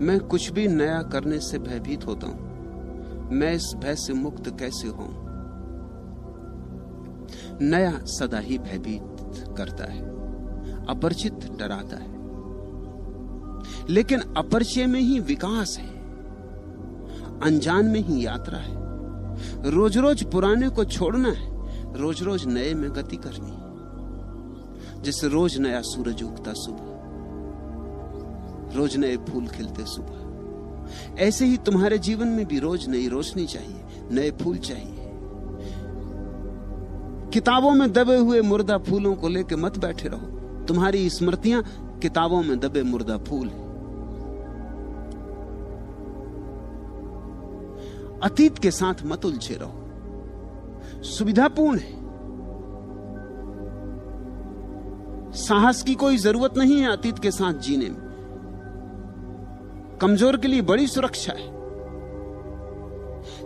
मैं कुछ भी नया करने से भयभीत होता हूं। मैं इस भय से मुक्त कैसे हूं? नया सदा ही भयभीत करता है, अपरिचित डराता है, लेकिन अपरिचय में ही विकास है, अनजान में ही यात्रा है। रोज रोज पुराने को छोड़ना है, रोज रोज नए में गति करनी है। जैसे रोज नया सूरज उगता सुबह, रोज नए फूल खिलते सुबह, ऐसे ही तुम्हारे जीवन में भी रोज नई रोशनी चाहिए, नए फूल चाहिए। किताबों में दबे हुए मुर्दा फूलों को लेकर मत बैठे रहो। तुम्हारी स्मृतियां किताबों में दबे मुर्दा फूल है। अतीत के साथ मत उलझे रहो, सुविधापूर्ण है। साहस की कोई जरूरत नहीं है अतीत के साथ जीने में। कमजोर के लिए बड़ी सुरक्षा है,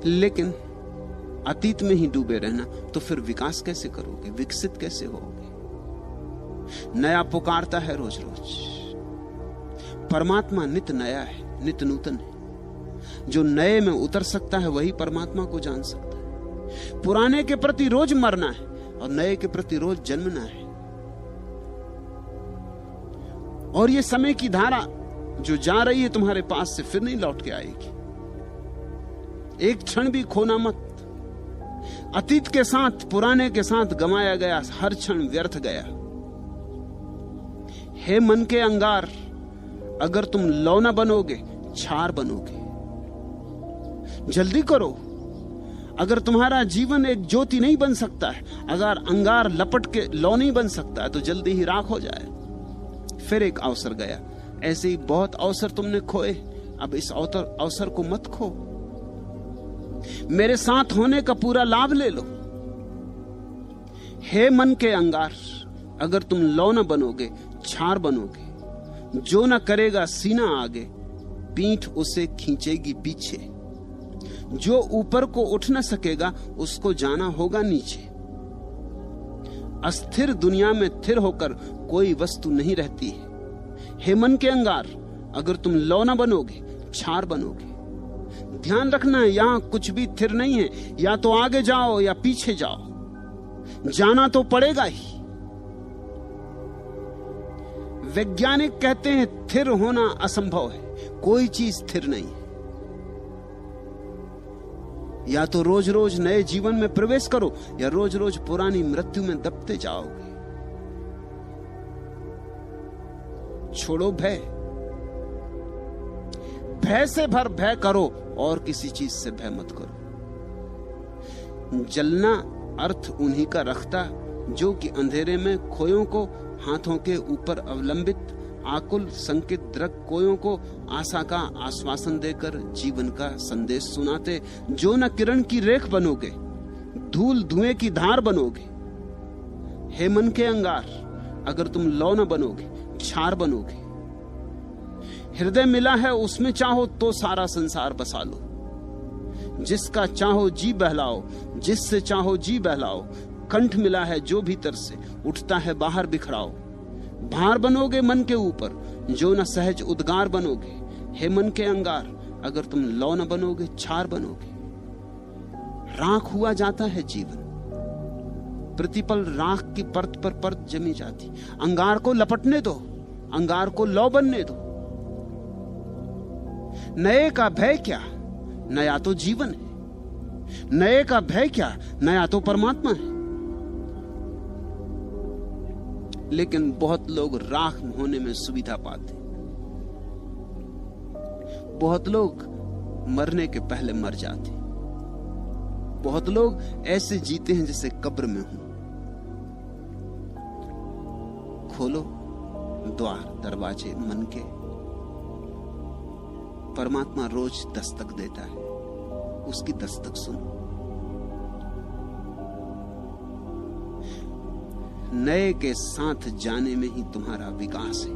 लेकिन अतीत में ही डूबे रहना तो फिर विकास कैसे करोगे, विकसित कैसे होगे? नया पुकारता है रोज रोज। परमात्मा नित नया है, नित नूतन है। जो नए में उतर सकता है वही परमात्मा को जान सकता है। पुराने के प्रति रोज मरना है और नए के प्रति रोज जन्मना है। और ये समय की धारा जो जा रही है तुम्हारे पास से फिर नहीं लौट के आएगी। एक क्षण भी खोना मत। अतीत के साथ, पुराने के साथ गंवाया गया हर क्षण व्यर्थ गया। हे मन के अंगार, अगर तुम लौना बनोगे, छार बनोगे। जल्दी करो। अगर तुम्हारा जीवन एक ज्योति नहीं बन सकता है, अगर अंगार लपट के लौ नहीं बन सकता है, तो जल्दी ही राख हो जाए। फिर एक अवसर गया। ऐसे ही बहुत अवसर तुमने खोए, अब इस अवसर को मत खो। मेरे साथ होने का पूरा लाभ ले लो। हे मन के अंगार, अगर तुम लौ न बनोगे, छार बनोगे। जो न करेगा सीना आगे, पीठ उसे खींचेगी पीछे। जो ऊपर को उठ न सकेगा, उसको जाना होगा नीचे। अस्थिर दुनिया में थिर होकर कोई वस्तु नहीं रहती है। हे मन के अंगार, अगर तुम लौ न बनोगे, छार बनोगे। ध्यान रखना, यहां कुछ भी थिर नहीं है। या तो आगे जाओ या पीछे जाओ, जाना तो पड़ेगा ही। वैज्ञानिक कहते हैं थिर होना असंभव है, कोई चीज स्थिर नहीं है। या तो रोज रोज नए जीवन में प्रवेश करो, या रोज रोज पुरानी मृत्यु में दबते जाओगे। छोड़ो भय। भय से भर भय करो, और किसी चीज से भय मत करो। जलना अर्थ उन्हीं का रखता जो कि अंधेरे में खोयों को हाथों के ऊपर अवलंबित आकुल संकित दृक कोयों को आशा का आश्वासन देकर जीवन का संदेश सुनाते। जो न किरण की रेख बनोगे, धूल धुएं की धार बनोगे। हे मन के अंगार, अगर तुम लौ न बनोगे, छार बनोगे। हृदय मिला है, उसमें चाहो तो सारा संसार बसा लो। जिसका चाहो जी बहलाओ, जिससे चाहो जी बहलाओ। कंठ मिला है जो भीतर से उठता है बाहर बिखराओ। भार बनोगे मन के ऊपर, जो न सहज उद्गार बनोगे। हे मन के अंगार, अगर तुम लौ न बनोगे, छार बनोगे। राख हुआ जाता है जीवन, प्रतिपल राख की परत पर परत जमी जाती। अंगार को लपटने दो, अंगार को लौ बनने दो। नए का भय क्या, नया तो जीवन है। नए का भय क्या, नया तो परमात्मा है। लेकिन बहुत लोग राख होने में सुविधा पाते। बहुत लोग मरने के पहले मर जाते। बहुत लोग ऐसे जीते हैं जैसे कब्र में हूं। खोलो द्वार दरवाजे मन के। परमात्मा रोज दस्तक देता है, उसकी दस्तक सुनो। नए के साथ जाने में ही तुम्हारा विकास है।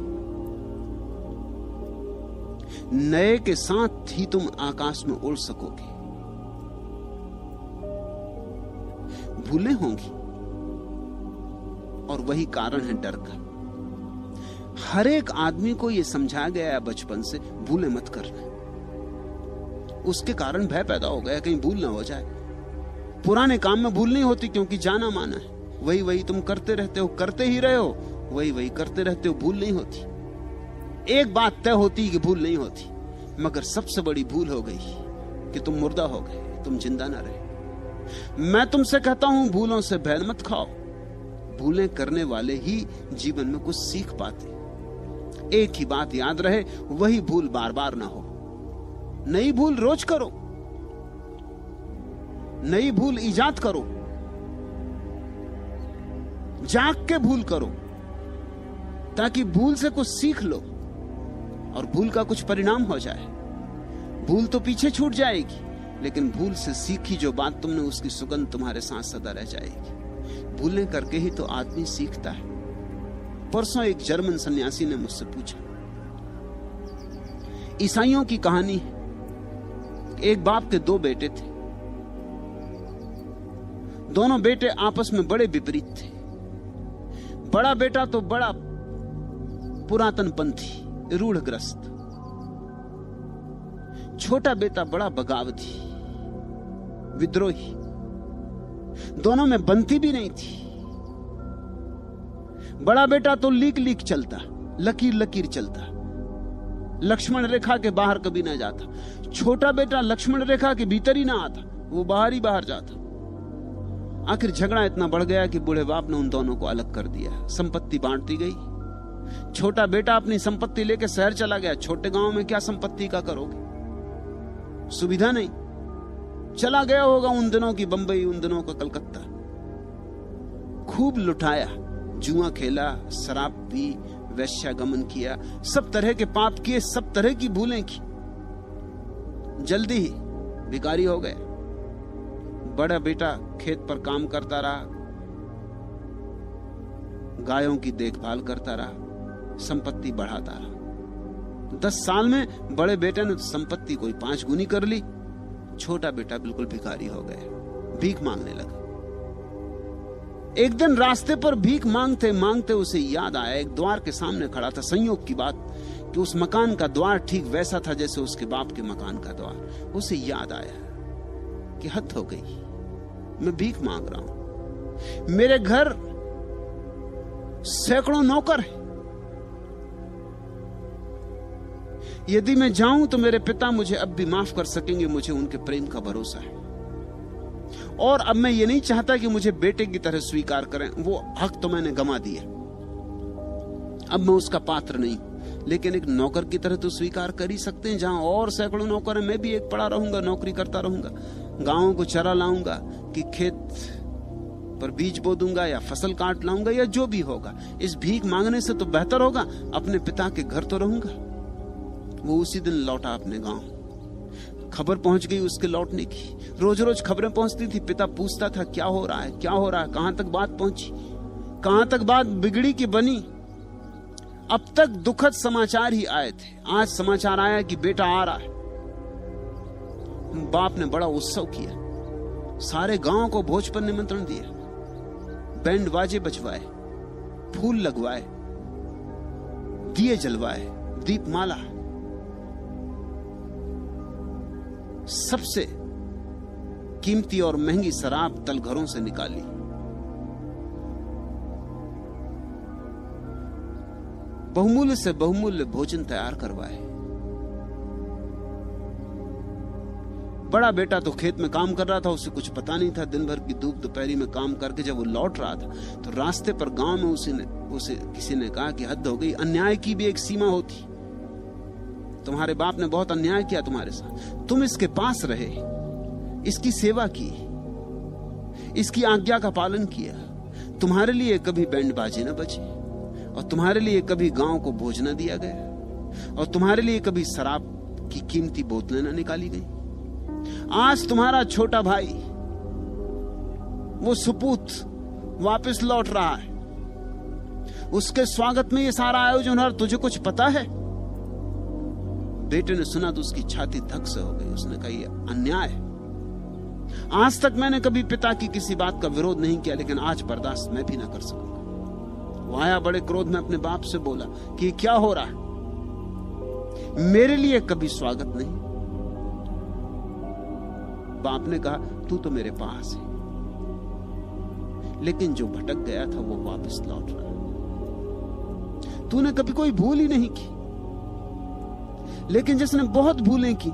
नए के साथ ही तुम आकाश में उड़ सकोगे। भूलें होंगी और वही कारण है डर का। हर एक आदमी को यह समझाया गया है बचपन से, भूले मत करना। उसके कारण भय पैदा हो गया कहीं भूल ना हो जाए। पुराने काम में भूल नहीं होती क्योंकि जाना माना है, वही वही तुम करते रहते हो, करते ही रहे हो, वही वही करते रहते हो, भूल नहीं होती। एक बात तय होती कि भूल नहीं होती, मगर सबसे बड़ी भूल हो गई कि तुम मुर्दा हो गए, तुम जिंदा ना रहे। मैं तुमसे कहता हूं भूलों से भय मत खाओ। भूलें करने वाले ही जीवन में कुछ सीख पाते। एक ही बात याद रहे, वही भूल बार बार ना हो। नई भूल रोज करो, नई भूल इजाद करो, जाग के भूल करो, ताकि भूल से कुछ सीख लो और भूल का कुछ परिणाम हो जाए। भूल तो पीछे छूट जाएगी, लेकिन भूल से सीखी जो बात तुमने, उसकी सुगंध तुम्हारे साथ सदा रह जाएगी। भूलें करके ही तो आदमी सीखता है। परसों एक जर्मन सन्यासी ने मुझसे पूछा, ईसाइयों की कहानी है, एक बाप के दो बेटे थे। दोनों बेटे आपस में बड़े विपरीत थे। बड़ा बेटा तो बड़ा पुरातनपंथी, रूढ़ग्रस्त। छोटा बेटा बड़ा बगावती, विद्रोही। दोनों में बनती भी नहीं थी। बड़ा बेटा तो लीक लीक चलता, लकीर लकीर चलता, लक्ष्मण रेखा के बाहर कभी ना जाता। छोटा बेटा लक्ष्मण रेखा के भीतर ही ना आता, वो बाहर ही बाहर जाता। आखिर झगड़ा इतना बढ़ गया कि बूढ़े बाप ने उन दोनों को अलग कर दिया। संपत्ति बांट दी गई। छोटा बेटा अपनी संपत्ति लेकर शहर चला गया। छोटे गांव में क्या संपत्ति का करोगे, सुविधा नहीं। चला गया होगा उन दिनों की बंबई, उन दिनों का कलकत्ता। खूब लुटाया, जुआ खेला, शराब पी, वैश्यागमन किया, सब तरह के पाप किए, सब तरह की भूलें की। जल्दी ही भिखारी हो गए। बड़ा बेटा खेत पर काम करता रहा, गायों की देखभाल करता रहा, संपत्ति बढ़ाता रहा। 10 साल में बड़े बेटे ने संपत्ति कोई 5 गुनी कर ली। छोटा बेटा बिल्कुल भिखारी हो गया, भीख मांगने लगा। एक दिन रास्ते पर भीख मांगते मांगते उसे याद आया, एक द्वार के सामने खड़ा था। संयोग की बात कि उस मकान का द्वार ठीक वैसा था जैसे उसके बाप के मकान का द्वार। उसे याद आया कि हद हो गई, मैं भीख मांग रहा हूं, मेरे घर सैकड़ों नौकर हैं। यदि मैं जाऊं तो मेरे पिता मुझे अब भी माफ कर सकेंगे, मुझे उनके प्रेम का भरोसा है। और अब मैं ये नहीं चाहता कि मुझे बेटे की तरह स्वीकार करें, वो हक तो मैंने गंवा दिया, अब मैं उसका पात्र नहीं। लेकिन एक नौकर की तरह तो स्वीकार कर ही सकते हैं। जहां और सैकड़ों नौकर हैं, मैं भी एक पड़ा रहूंगा, नौकरी करता रहूंगा, गांवों को चरा लाऊंगा कि खेत पर बीज बो दूंगा या फसल काट लाऊंगा या जो भी होगा। इस भीख मांगने से तो बेहतर होगा अपने पिता के घर तो रहूंगा। वो उसी दिन लौटा अपने गांव। खबर पहुंच गई उसके लौटने की। रोज रोज खबरें पहुंचती थी। पिता पूछता था क्या हो रहा है, क्या हो रहा है, कहां तक बात पहुंची, कहां तक बात बिगड़ी कि बनी। अब तक दुखद समाचार ही आए थे, आज समाचार आया कि बेटा आ रहा है। बाप ने बड़ा उत्सव किया, सारे गांव को भोज पर निमंत्रण दिया, बैंड बाजे बजवाए, फूल लगवाए, दिए जलवाए, दीपमाला, सबसे कीमती और महंगी शराब तलघरों से निकाली। बहुमूल्य से बहुमूल्य भोजन तैयार करवाए। बड़ा बेटा तो खेत में काम कर रहा था, उसे कुछ पता नहीं था। दिन भर की धूप दोपहरी में काम करके जब वो लौट रहा था तो रास्ते पर गांव में उसे किसी ने कहा कि हद हो गई, अन्याय की भी एक सीमा होती। तुम्हारे बाप ने बहुत अन्याय किया तुम्हारे साथ, तुम इसके पास रहे, इसकी सेवा की, इसकी आज्ञा का पालन किया। तुम्हारे लिए कभी बैंड बाजे न बजे, और तुम्हारे लिए कभी गांव को भोज न दिया गया, और तुम्हारे लिए कभी शराब की कीमती बोतलें न निकाली गई। आज तुम्हारा छोटा भाई, वो सुपूत वापस लौट रहा है, उसके स्वागत में ये सारा आयोजन हो रहा, तुझे कुछ पता है? बेटे ने सुना तो उसकी छाती धक से हो गई। उसने कहा ये अन्याय है। आज तक मैंने कभी पिता की किसी बात का विरोध नहीं किया, लेकिन आज बर्दाश्त मैं भी ना कर सकूंगा। वो आया बड़े क्रोध में, अपने बाप से बोला कि क्या हो रहा है, मेरे लिए कभी स्वागत नहीं। बाप ने कहा तू तो मेरे पास है, लेकिन जो भटक गया था वो वापस लौट रहा है। तूने कभी कोई भूल ही नहीं की, लेकिन जिसने बहुत भूलें की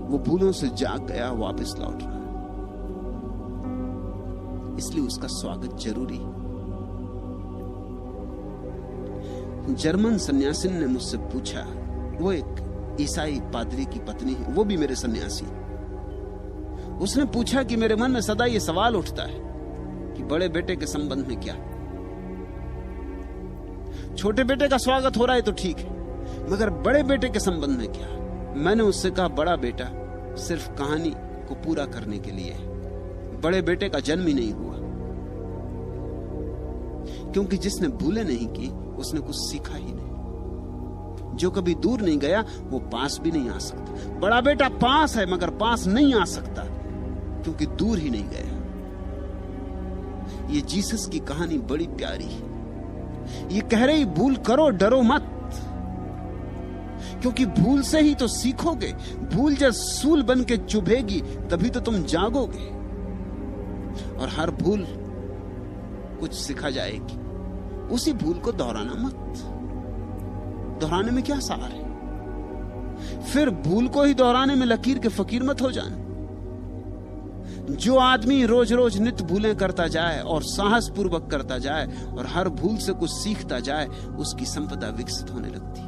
वो भूलों से जाग गया, वापस लौट रहा है। इसलिए उसका स्वागत जरूरी है। जर्मन सन्यासी ने मुझसे पूछा, वो एक ईसाई पादरी की पत्नी है, वो भी मेरे सन्यासी। उसने पूछा कि मेरे मन में सदा ये सवाल उठता है कि बड़े बेटे के संबंध में क्या, छोटे बेटे का स्वागत हो रहा है तो ठीक है, मगर बड़े बेटे के संबंध में क्या। मैंने उससे कहा बड़ा बेटा सिर्फ कहानी को पूरा करने के लिए है, बड़े बेटे का जन्म ही नहीं हुआ, क्योंकि जिसने भूले नहीं की उसने कुछ सीखा ही नहीं। जो कभी दूर नहीं गया वो पास भी नहीं आ सकता। बड़ा बेटा पास है मगर पास नहीं आ सकता क्योंकि दूर ही नहीं गया। ये जीसस की कहानी बड़ी प्यारी है। ये कह रही भूल करो, डरो मत, क्योंकि भूल से ही तो सीखोगे। भूल जब सूल बन के चुभेगी तभी तो तुम जागोगे, और हर भूल कुछ सिखा जाएगी। उसी भूल को दोहराना मत, दोहराने में क्या सार है। फिर भूल को ही दोहराने में लकीर के फकीर मत हो जाना। जो आदमी रोज रोज नित्य भूलें करता जाए और साहस पूर्वक करता जाए और हर भूल से कुछ सीखता जाए, उसकी संपदा विकसित होने लगती।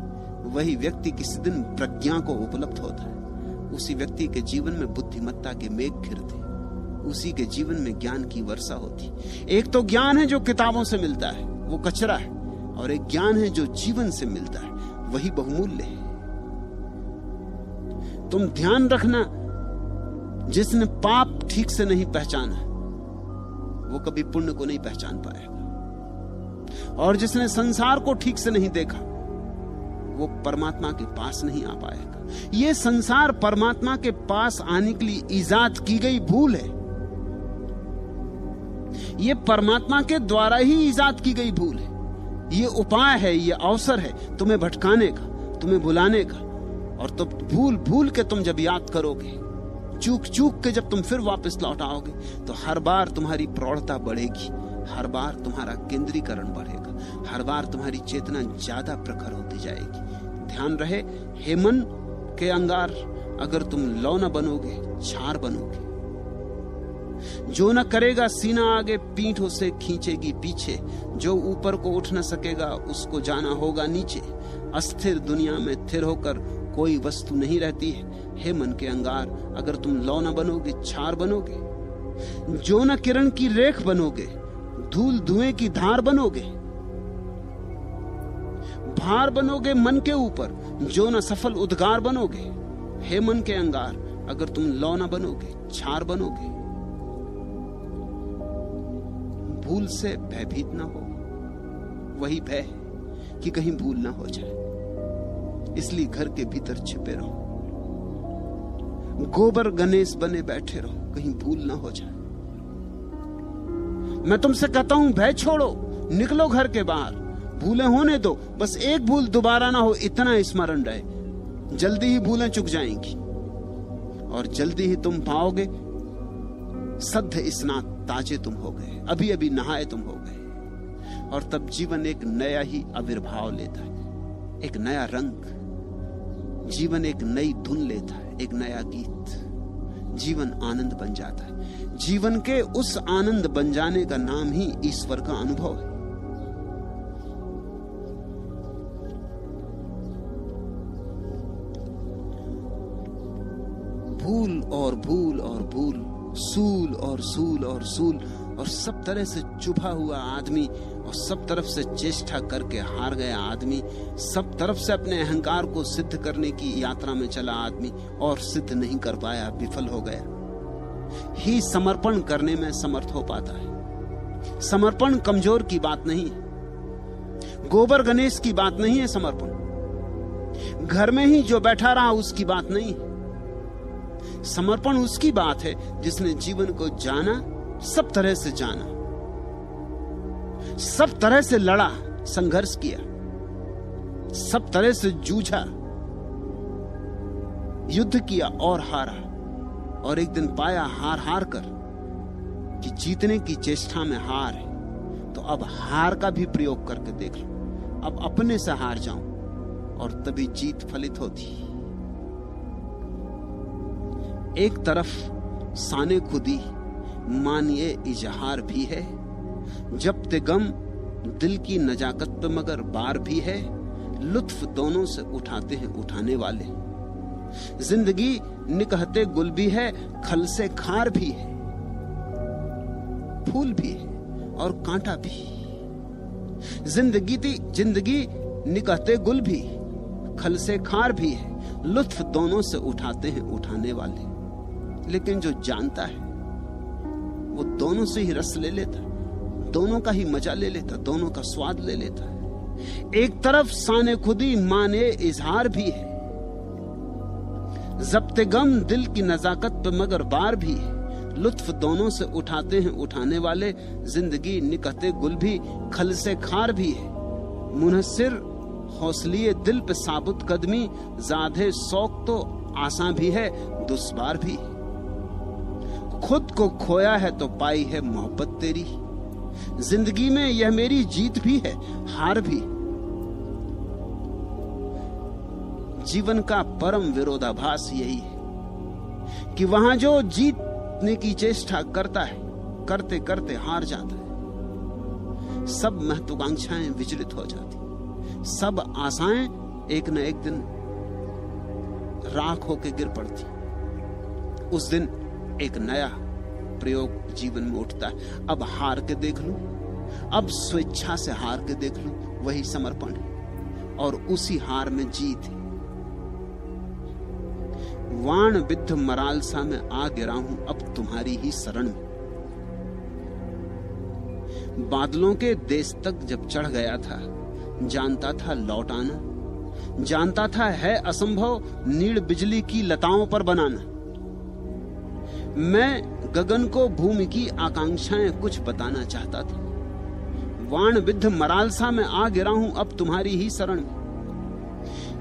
वही व्यक्ति किसी दिन प्रज्ञा को उपलब्ध होता है। उसी व्यक्ति के जीवन में बुद्धिमत्ता के मेघ घिरते, उसी के जीवन में ज्ञान की वर्षा होती। एक तो ज्ञान है जो किताबों से मिलता है, वो कचरा है, और एक ज्ञान है जो जीवन से मिलता है, वही बहुमूल्य है। तुम ध्यान रखना, जिसने पाप ठीक से नहीं पहचाना वो कभी पुण्य को नहीं पहचान पाएगा, और जिसने संसार को ठीक से नहीं देखा वो परमात्मा के पास नहीं आ पाएगा। ये संसार परमात्मा के पास आने के लिए ईजाद की गई भूल है। ये परमात्मा के द्वारा ही ईजाद की गई भूल है। ये उपाय है, ये अवसर है तुम्हें भटकाने का, तुम्हें भुलाने का। और तब भूल भूल के तुम जब याद करोगे, चूक चूक के जब तुम फिर वापस लौट आओगे, तो हर बार तुम्हारी प्रौढ़ता बढ़ेगी, हर बार तुम्हारा केंद्रीकरण बढ़ेगा, हर बार तुम्हारी चेतना ज्यादा प्रखर होती जाएगी। ध्यान रहे, हे मन के अंगार, अगर तुम लौ न बनोगे, छार बनोगे। जो न करेगा सीना आगे, पीठ उसे खींचेगी पीछे। जो ऊपर को उठ न सकेगा, उसको जाना होगा नीचे। अस्थिर दुनिया में थिर होकर कोई वस्तु नहीं रहती है। हे मन के अंगार, अगर तुम लौ न बनोगे, छार बनोगे। जो न किरण की रेख बनोगे, धूल धुएं की धार बनोगे। भार बनोगे मन के ऊपर, जो न सफल उद्गार बनोगे। हे मन के अंगार, अगर तुम लौ न बनोगे, छार बनोगे। भूल से भयभीत न हो, वही भय है कि कहीं भूल ना हो जाए, इसलिए घर के भीतर छिपे रहो। गोबर गणेश बने बैठे रहो, कहीं भूल ना हो जाए। मैं तुमसे कहता हूं, भय छोड़ो, निकलो घर के बाहर। भूलें होने दो, बस एक भूल दोबारा ना हो, इतना स्मरण रहे। जल्दी ही भूलें चुक जाएंगी और जल्दी ही तुम पाओगे सद्ध स्नात, ताजे तुम हो गए, अभी अभी नहाए तुम हो गए। और तब जीवन एक नया ही आविर्भाव लेता है, एक नया रंग। जीवन एक नई धुन लेता है, एक नया गीत। जीवन आनंद बन जाता है। जीवन के उस आनंद बन जाने का नाम ही ईश्वर का अनुभव है। भूल और भूल और भूल, सूल और सूल और सूल, और सब तरह से चुभा हुआ आदमी, और सब तरफ से चेष्टा करके हार गया आदमी, सब तरफ से अपने अहंकार को सिद्ध करने की यात्रा में चला आदमी और सिद्ध नहीं कर पाया, विफल हो गया। ही समर्पण करने में समर्थ हो पाता है। समर्पण कमजोर की बात नहीं है, गोबर गणेश की बात नहीं है। समर्पण घर में ही जो बैठा रहा उसकी बात नहीं है। समर्पण उसकी बात है जिसने जीवन को जाना, सब तरह से जाना। सब तरह से लड़ा, संघर्ष किया, सब तरह से जूझा, युद्ध किया और हारा। और एक दिन पाया हार हार कर कि जीतने की चेष्टा में हार है, तो अब हार का भी प्रयोग करके देख लो। अब अपने से हार जाऊं और तभी जीत फलित होती। एक तरफ साने खुदी मानिए इजहार भी है, जब्ते गम दिल की नजाकत पे मगर बार भी है, लुत्फ दोनों से उठाते हैं उठाने वाले। जिंदगी निकहते गुल भी है, खल से खार भी है, फूल भी है और कांटा भी। जिंदगी निकहते गुल भी, खल से खार भी है, लुत्फ दोनों से उठाते हैं उठाने वाले। लेकिन जो जानता है वो दोनों से ही रस ले लेता, दोनों का ही मजा ले लेता, दोनों का स्वाद ले लेता है। एक तरफ साने खुदी माने इजहार भी है, जब्ते गम दिल की नजाकत पे मगर बार भी है, लुत्फ दोनों से उठाते हैं उठाने वाले। जिंदगी निकहते गुल भी, खल से खार भी है, मुनहसिर हौसलिए दिल पे साबुत कदमी, जादे शौक तो आसान भी है, दुश्वार भी है। खुद को खोया है तो पाई है मोहब्बत तेरी, जिंदगी में यह मेरी जीत भी है हार भी। जीवन का परम विरोधाभास यही है कि वहां जो जीतने की चेष्टा करता है, करते करते हार जाता है। सब महत्वाकांक्षाएं विचलित हो जाती, सब आशाएं एक न एक दिन राख होकर गिर पड़ती। उस दिन एक नया प्रयोग जीवन में उठता है। अब हार के देख लूं, अब स्वेच्छा से हार के देख लूं, वही समर्पण है और उसी हार में जीत है। वाण विद्ध मरालसा में आ गिरा हूं अब तुम्हारी ही शरण में। बादलों के देश तक जब चढ़ गया था, जानता था लौट आना, जानता था है असंभव नीड़ बिजली की लताओं पर बनाना। मैं गगन को भूमि की आकांक्षाएं कुछ बताना चाहता था। वाण विद्ध मरालसा में आ गिरा हूं अब तुम्हारी ही शरण में,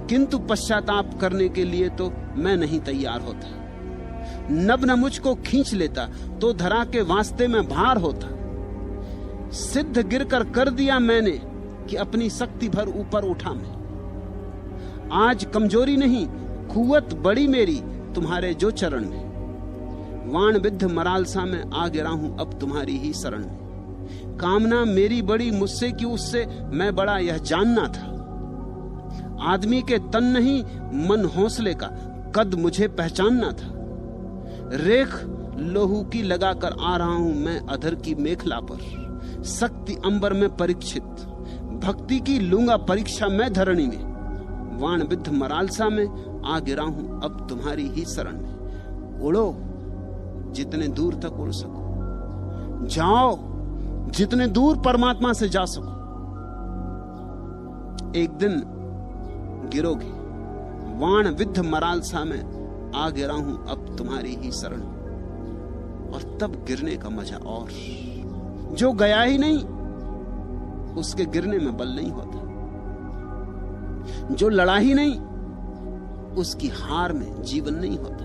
किंतु पश्चाताप करने के लिए तो मैं नहीं तैयार होता। नभ न मुझको खींच लेता तो धरा के वास्ते में भार होता। सिद्ध गिरकर कर दिया मैंने कि अपनी शक्ति भर ऊपर उठा मैं। आज कमजोरी नहीं कुव्वत बड़ी मेरी तुम्हारे जो चरण में। वाण विद्ध मरालसा में आ गिरा हूं अब तुम्हारी ही शरण में। कामना मेरी बड़ी मुझसे कि उससे मैं बड़ा यह जानना था। आदमी के तन नहीं मन हौसले का कद मुझे पहचानना था। रेख लोहू की लगाकर आ रहा हूं मैं अधर की मेखला पर, शक्ति अंबर में परीक्षित, भक्ति की लूंगा परीक्षा मैं धरणी में। वाण विद्ध मरालसा में आ गिरा हूं अब तुम्हारी ही शरण में। उड़ो जितने दूर तक उड़ सको, जाओ जितने दूर परमात्मा से जा सको। एक दिन गिरोगे। वाण विद्ध मरालसा में आ गिरा हूं अब तुम्हारी ही शरण। और तब गिरने का मजा और, जो गया ही नहीं उसके गिरने में बल नहीं होता, जो लड़ा ही नहीं उसकी हार में जीवन नहीं होता,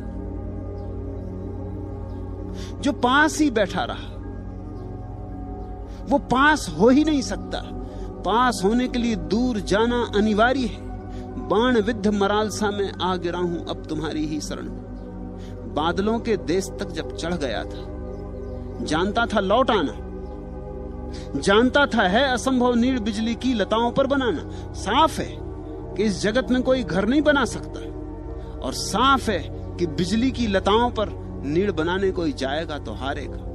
जो पास ही बैठा रहा वो पास हो ही नहीं सकता। पास होने के लिए दूर जाना अनिवार्य है। बाण विद्ध मरालसा में आ गिरा हूं अब तुम्हारी ही शरण में। बादलों के देश तक जब चढ़ गया था, जानता था लौट आना, जानता था है असंभव नीड़ बिजली की लताओं पर बनाना। साफ है कि इस जगत में कोई घर नहीं बना सकता, और साफ है कि बिजली की लताओं पर नीड़ बनाने कोई जाएगा तो हारेगा।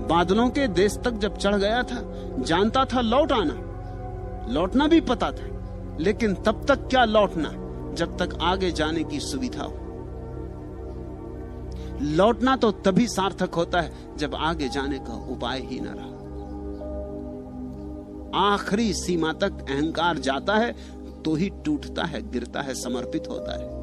बादलों के देश तक जब चढ़ गया था, जानता था लौट आना, लौटना भी पता था, लेकिन तब तक क्या लौटना जब तक आगे जाने की सुविधा हो। लौटना तो तभी सार्थक होता है जब आगे जाने का उपाय ही न रहा। आखिरी सीमा तक अहंकार जाता है तो ही टूटता है, गिरता है, समर्पित होता है।